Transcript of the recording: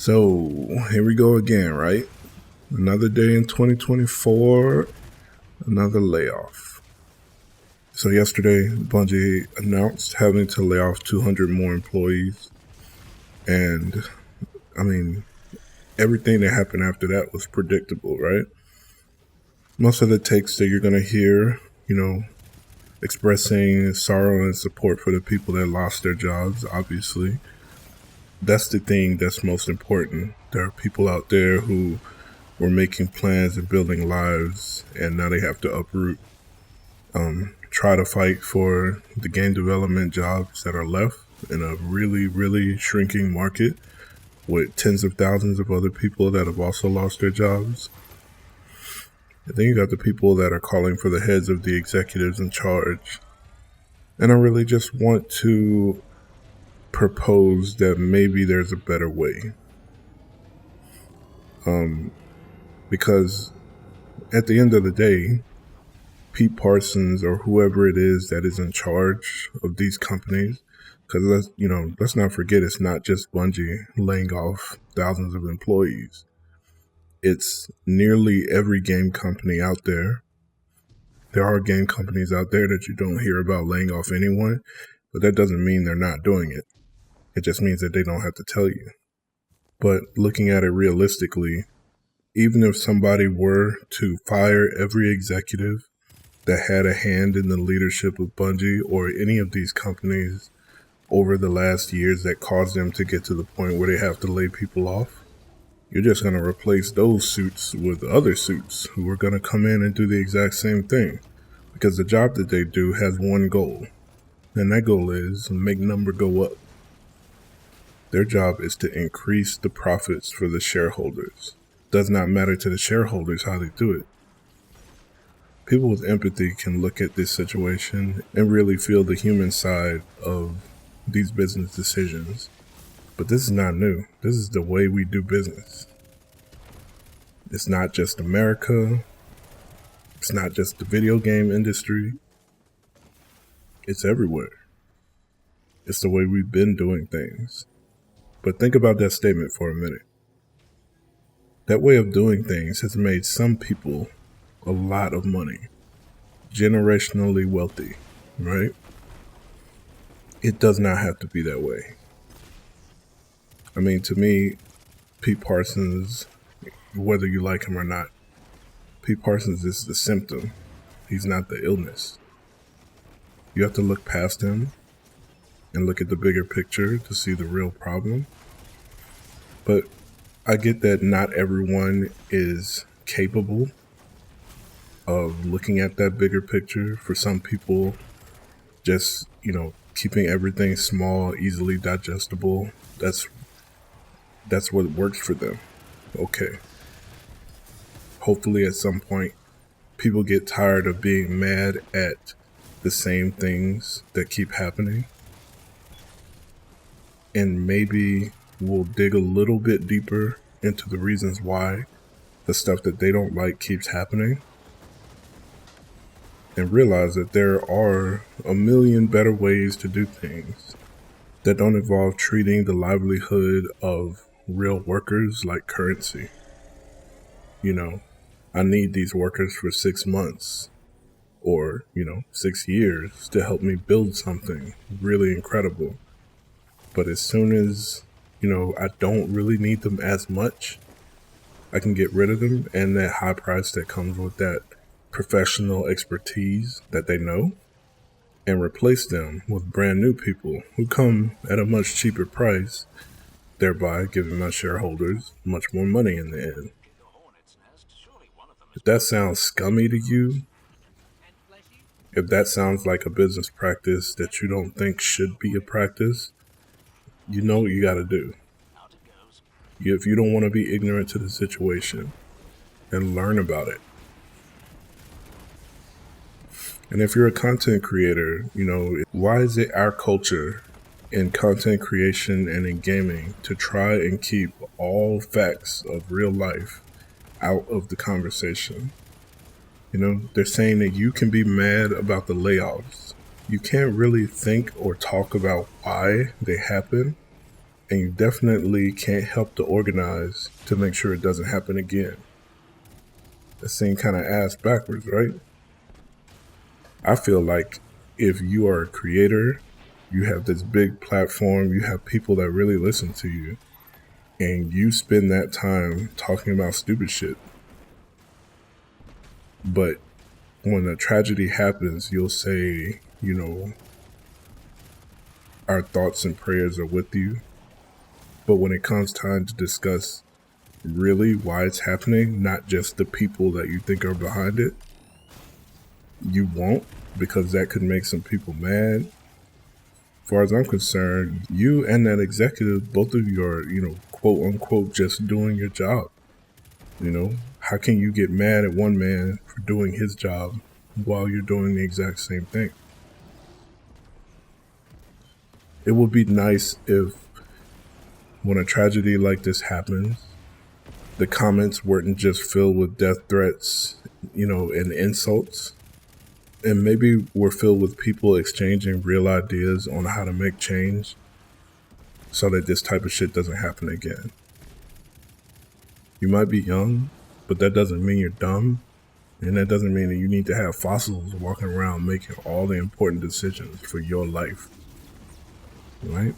So here we go again, right? Another day in 2024, another layoff. So yesterday, Bungie announced having to lay off 200 more employees. And I mean, everything that happened after that was predictable, right? Most of the takes that you're going to hear, expressing sorrow and support for the people that lost their jobs, obviously. That's the thing that's most important. There are people out there who were making plans and building lives, and now they have to uproot, try to fight for the game development jobs that are left in a really, really shrinking market with tens of thousands of other people that have also lost their jobs. And then you got the people that are calling for the heads of the executives in charge. And I really just want to propose that maybe there's a better way. Because at the end of the day, Pete Parsons or whoever it is that is in charge of these companies, because let's not forget it's not just Bungie laying off thousands of employees. It's nearly every game company out there. There are game companies out there that you don't hear about laying off anyone, but that doesn't mean they're not doing it. It just means that they don't have to tell you. But looking at it realistically, even if somebody were to fire every executive that had a hand in the leadership of Bungie or any of these companies over the last years that caused them to get to the point where they have to lay people off, you're just going to replace those suits with other suits who are going to come in and do the exact same thing. Because the job that they do has one goal, and that goal is make number go up. Their job is to increase the profits for the shareholders. Does not matter to the shareholders how they do it. People with empathy can look at this situation and really feel the human side of these business decisions. But this is not new. This is the way we do business. It's not just America. It's not just the video game industry. It's everywhere. It's the way we've been doing things. But think about that statement for a minute. That way of doing things has made some people a lot of money, generationally wealthy, right? It does not have to be that way. I mean, to me, Pete Parsons, whether you like him or not, Pete Parsons is the symptom. He's not the illness. You have to look past him and look at the bigger picture to see the real problem. But I get that not everyone is capable of looking at that bigger picture. For some people, just, keeping everything small, easily digestible, that's what works for them. Okay. Hopefully at some point, people get tired of being mad at the same things that keep happening. And maybe we'll dig a little bit deeper into the reasons why the stuff that they don't like keeps happening. And realize that there are a million better ways to do things that don't involve treating the livelihood of real workers like currency. I need these workers for 6 months or, 6 years to help me build something really incredible. But as soon as, I don't really need them as much, I can get rid of them, and that high price that comes with that professional expertise that they know, and replace them with brand new people who come at a much cheaper price, thereby giving my shareholders much more money in the end. If that sounds scummy to you, if that sounds like a business practice that you don't think should be a practice, you know what you gotta do. If you don't want to be ignorant to the situation, and learn about it. And if you're a content creator, why is it our culture in content creation and in gaming to try and keep all facts of real life out of the conversation? They're saying that you can be mad about the layoffs. You can't really think or talk about why they happen and you definitely can't help to organize to make sure it doesn't happen again. That seems kind of ass backwards, right? I feel like if you are a creator, you have this big platform, you have people that really listen to you, and you spend that time talking about stupid shit. But when a tragedy happens, you'll say, our thoughts and prayers are with you. But when it comes time to discuss really why it's happening, not just the people that you think are behind it, you won't, because that could make some people mad. As far as I'm concerned, you and that executive, both of you are, quote unquote, just doing your job. How can you get mad at one man for doing his job while you're doing the exact same thing? It would be nice if, when a tragedy like this happens, the comments weren't just filled with death threats, and insults. And maybe we're filled with people exchanging real ideas on how to make change so that this type of shit doesn't happen again. You might be young, but that doesn't mean you're dumb. And that doesn't mean that you need to have fossils walking around making all the important decisions for your life. Right?